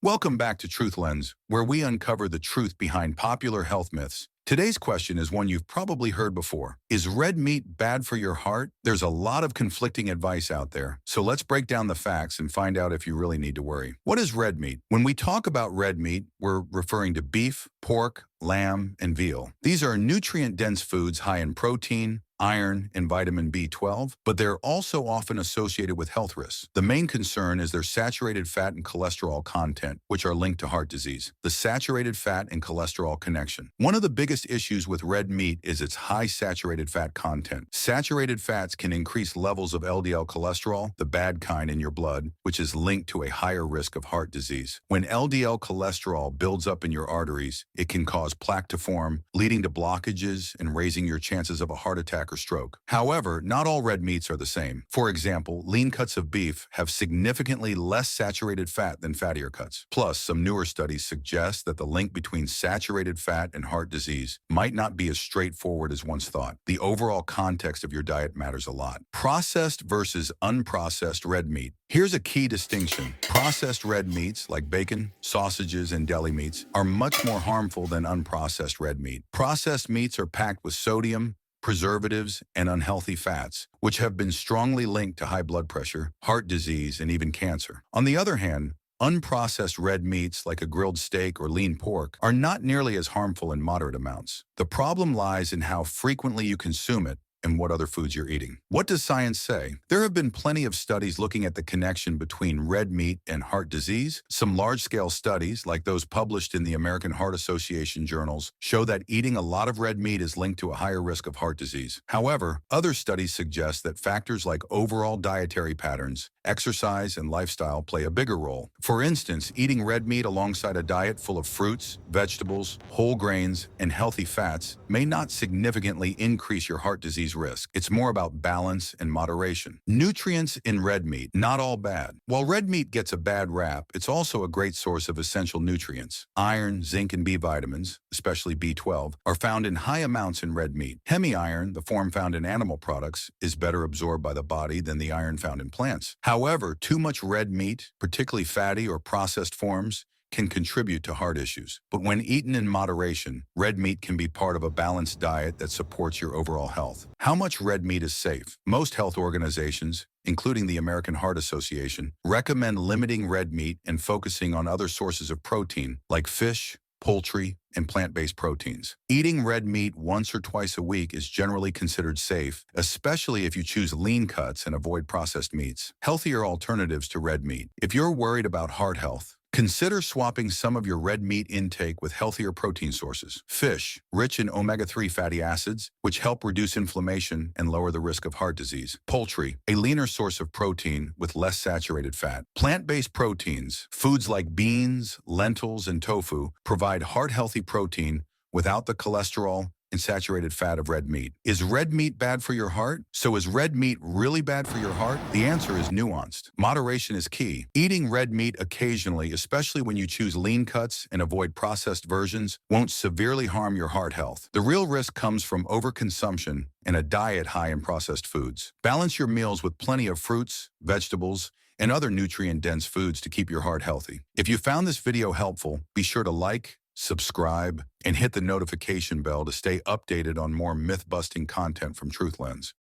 Welcome back to TruthLens, where we uncover the truth behind popular health myths. Today's question is one you've probably heard before. Is red meat bad for your heart? There's a lot of conflicting advice out there, so let's break down the facts and find out if you really need to worry. What is red meat? When we talk about red meat, we're referring to beef, pork, lamb, and veal. These are nutrient-dense foods high in protein, iron, and vitamin B12, but they're also often associated with health risks. The main concern is their saturated fat and cholesterol content, which are linked to heart disease. The saturated fat and cholesterol connection. One of the biggest issues with red meat is its high saturated fat content. Saturated fats can increase levels of LDL cholesterol, the bad kind in your blood, which is linked to a higher risk of heart disease. When LDL cholesterol builds up in your arteries, it can cause plaque to form, leading to blockages and raising your chances of a heart attack or stroke. However, not all red meats are the same. For example, lean cuts of beef have significantly less saturated fat than fattier cuts. Plus, some newer studies suggest that the link between saturated fat and heart disease might not be as straightforward as once thought. The overall context of your diet matters a lot. Processed versus unprocessed red meat. Here's a key distinction. Processed red meats, like bacon, sausages, and deli meats, are much more harmful than unprocessed red meat. Processed meats are packed with sodium, preservatives, and unhealthy fats, which have been strongly linked to high blood pressure, heart disease, and even cancer. On the other hand, unprocessed red meats like a grilled steak or lean pork are not nearly as harmful in moderate amounts. The problem lies in how frequently you consume it and what other foods you're eating. What does science say? There have been plenty of studies looking at the connection between red meat and heart disease. Some large-scale studies, like those published in the American Heart Association journals, show that eating a lot of red meat is linked to a higher risk of heart disease. However, other studies suggest that factors like overall dietary patterns, exercise, and lifestyle play a bigger role. For instance, eating red meat alongside a diet full of fruits, vegetables, whole grains, and healthy fats may not significantly increase your heart disease risk. It's more about balance and moderation. Nutrients in red meat, not all bad. While red meat gets a bad rap, it's also a great source of essential nutrients. Iron, zinc, and B vitamins, especially B12, are found in high amounts in red meat. Hemi-iron, the form found in animal products, is better absorbed by the body than the iron found in plants. However, too much red meat, particularly fatty or processed forms, can contribute to heart issues. But when eaten in moderation, red meat can be part of a balanced diet that supports your overall health. How much red meat is safe? Most health organizations, including the American Heart Association, recommend limiting red meat and focusing on other sources of protein like fish, poultry, and plant-based proteins. Eating red meat once or twice a week is generally considered safe, especially if you choose lean cuts and avoid processed meats. Healthier alternatives to red meat. If you're worried about heart health, consider swapping some of your red meat intake with healthier protein sources. Fish, rich in omega-3 fatty acids, which help reduce inflammation and lower the risk of heart disease. Poultry, a leaner source of protein with less saturated fat. Plant-based proteins, foods like beans, lentils, and tofu, provide heart-healthy protein without the cholesterol and saturated fat of red meat. Is red meat bad for your heart? So is red meat really bad for your heart? The answer is nuanced. Moderation is key. Eating red meat occasionally, especially when you choose lean cuts and avoid processed versions, won't severely harm your heart health. The real risk comes from overconsumption and a diet high in processed foods. Balance your meals with plenty of fruits, vegetables, and other nutrient-dense foods to keep your heart healthy. If you found this video helpful, be sure to like, subscribe, and hit the notification bell to stay updated on more myth-busting content from TruthLens.